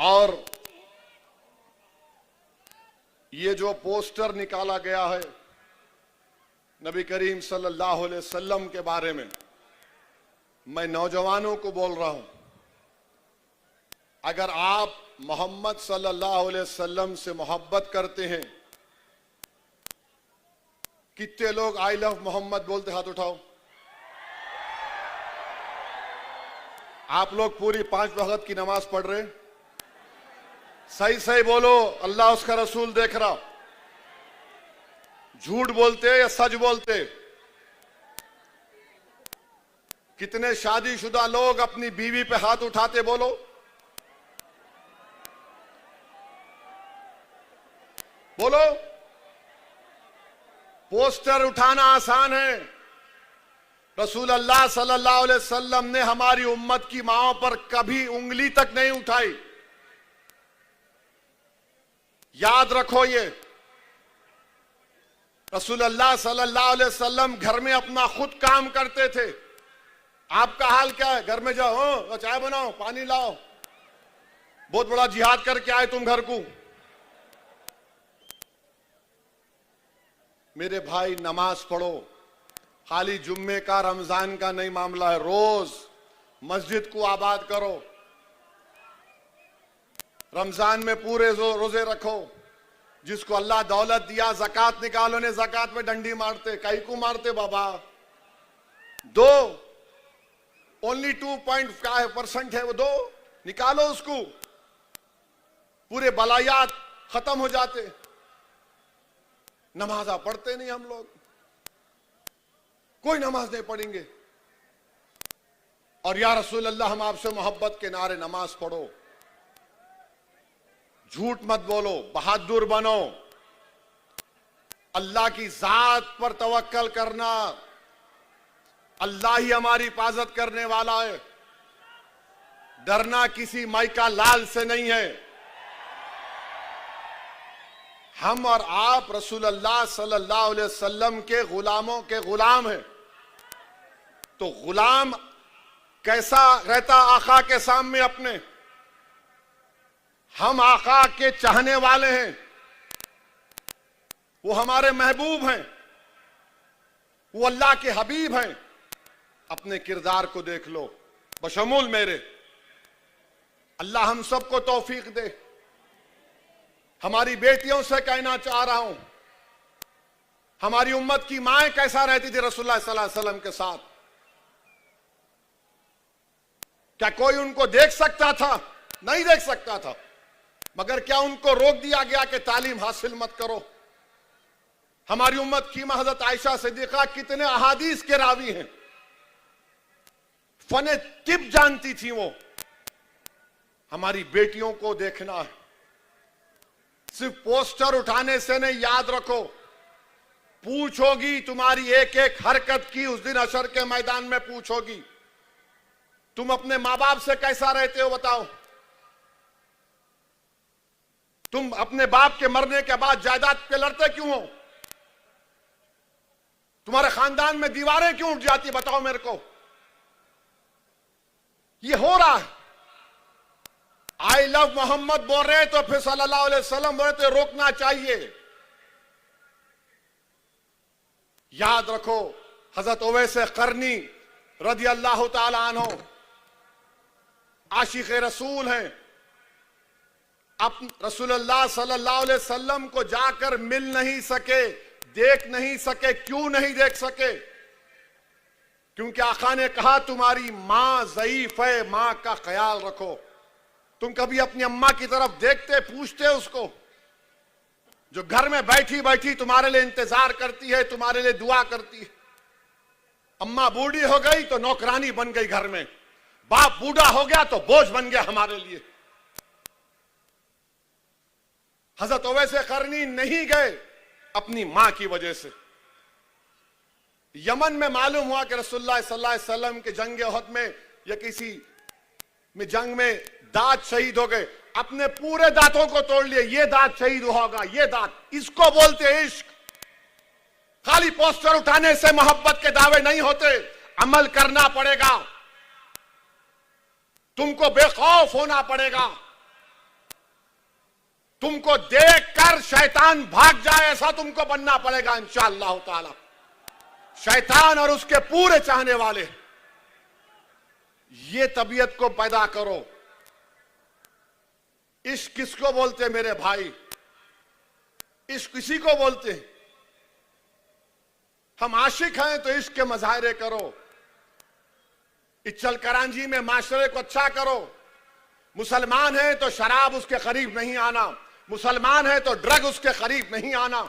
और ये जो पोस्टर निकाला गया है नबी करीम सल्लल्लाहु अलैहि वसल्लम के बारे में, मैं नौजवानों को बोल रहा हूं, अगर आप मोहम्मद सल्लल्लाहु अलैहि वसल्लम से मोहब्बत करते हैं, कितने लोग आई लव मोहम्मद बोलते? हाथ उठाओ। आप लोग पूरी 5 वक्त की नमाज पढ़ रहे? सही सही बोलो, अल्लाह उसका रसूल देख रहा। झूठ बोलते या सच बोलते? कितने शादीशुदा लोग अपनी बीवी पे हाथ उठाते? बोलो। बोलो। पोस्टर उठाना आसान है, रसूल अल्लाह सल्लल्लाहु अलैहि वसल्लम ने हमारी उम्मत की मांओं पर कभी उंगली तक नहीं उठाई। याद रखो, ये रसूल अल्लाह सल्लल्लाहु अलैहि वसल्लम घर में अपना खुद काम करते थे। आपका हाल क्या है? घर में जाओ, चाय बनाओ, पानी लाओ, बहुत बड़ा जिहाद करके आए तुम घर को। मेरे भाई, नमाज पढ़ो। खाली जुम्मे का रमजान का नहीं मामला है, रोज मस्जिद को आबाद करो। रमजान में पूरे रोजे रखो। जिसको अल्लाह दौलत दिया, ज़कात निकालो। ने ज़कात में डंडी मारते, कई को मारते बाबा? ओनली 2.5% है वो, 2 निकालो उसको, पूरे बलायात खत्म हो जाते। नमाज़ा पढ़ते नहीं हम लोग, कोई नमाज नहीं पढ़ेंगे। और या रसूल अल्लाह, हम आपसे मोहब्बत के नारे, नमाज पढ़ो, झूठ मत बोलो, बहादुर बनो, अल्लाह की जात पर तवक्कल करना। अल्लाह ही हमारी हिफाजत करने वाला है। डरना किसी माइका लाल से नहीं है। हम और आप रसूल अल्लाह सल्लल्लाहु अलैहि वसल्लम के गुलामों के गुलाम हैं। तो गुलाम कैसा रहता आका के सामने अपने? हम आका के चाहने वाले हैं, वो हमारे महबूब हैं, वो अल्लाह के हबीब हैं। अपने किरदार को देख लो, बशमूल मेरे। अल्लाह हम सबको तौफीक दे। हमारी बेटियों से कहना चाह रहा हूं, हमारी उम्मत की माएं कैसा रहती थी रसूलुल्लाह सल्लल्लाहु अलैहि वसल्लम के साथ? क्या कोई उनको देख सकता था? नहीं देख सकता था। मगर क्या उनको रोक दिया गया कि तालीम हासिल मत करो? हमारी उम्मत की हज़रत आयशा सिद्दीक़ा कितने अहादीस के रावी हैं, फने तिब जानती थी वो। हमारी बेटियों को देखना है, सिर्फ पोस्टर उठाने से नहीं। याद रखो, पूछोगी तुम्हारी एक एक हरकत की उस दिन हशर के मैदान में पूछोगी। तुम अपने मां बाप से कैसा रहते हो बताओ? तुम अपने बाप के मरने के बाद जायदाद पे लड़ते क्यों हो? तुम्हारे खानदान में दीवारें क्यों उठ जाती, बताओ मेरे को? ये हो रहा है। आई लव मोहम्मद बोल रहे तो फिर सल्लल्लाहु अलैहि वसल्लम बोल रहे तो रोकना चाहिए। याद रखो, हजरत उवैस करनी रज़ी अल्लाह ताला अन्हु आशिक़ रसूल हैं। अब रसूलुल्लाह सल्लल्लाहु अलैहि वसल्लम को जाकर मिल नहीं सके, देख नहीं सके। क्यों नहीं देख सके? क्योंकि आका ने कहा तुम्हारी मां ज़ईफ है, मां का ख्याल रखो। तुम कभी अपनी अम्मा की तरफ देखते, पूछते उसको, जो घर में बैठी बैठी तुम्हारे लिए इंतजार करती है, तुम्हारे लिए दुआ करती है। अम्मा बूढ़ी हो गई तो नौकरानी बन गई घर में, बाप बूढ़ा हो गया तो बोझ बन गया हमारे लिए। हजरत उवैस करनी नहीं गए अपनी मां की वजह से। यमन में मालूम हुआ कि रसूलुल्लाह सल्लल्लाहु अलैहि वसल्लम के जंग उहद में या किसी में जंग में दांत शहीद हो गए। अपने पूरे दांतों को तोड़ लिए, ये दांत शहीद होगा, ये दांत। इसको बोलते इश्क। खाली पोस्टर उठाने से मोहब्बत के दावे नहीं होते, अमल करना पड़ेगा। तुमको बेखौफ होना पड़ेगा। तुमको देखकर शैतान भाग जाए ऐसा तुमको बनना पड़ेगा इंशाअल्लाह ताला। शैतान और उसके पूरे चाहने वाले, ये तबीयत को पैदा करो। इश्क किसको बोलते मेरे भाई? इश्क किसी को बोलते हैं? हम आशिक हैं तो इश्क के मजाहरे करो। इच्चल करांजी में माशरे को अच्छा करो। मुसलमान है तो शराब उसके करीब नहीं आना, मुसलमान है तो ड्रग उसके करीब नहीं आना।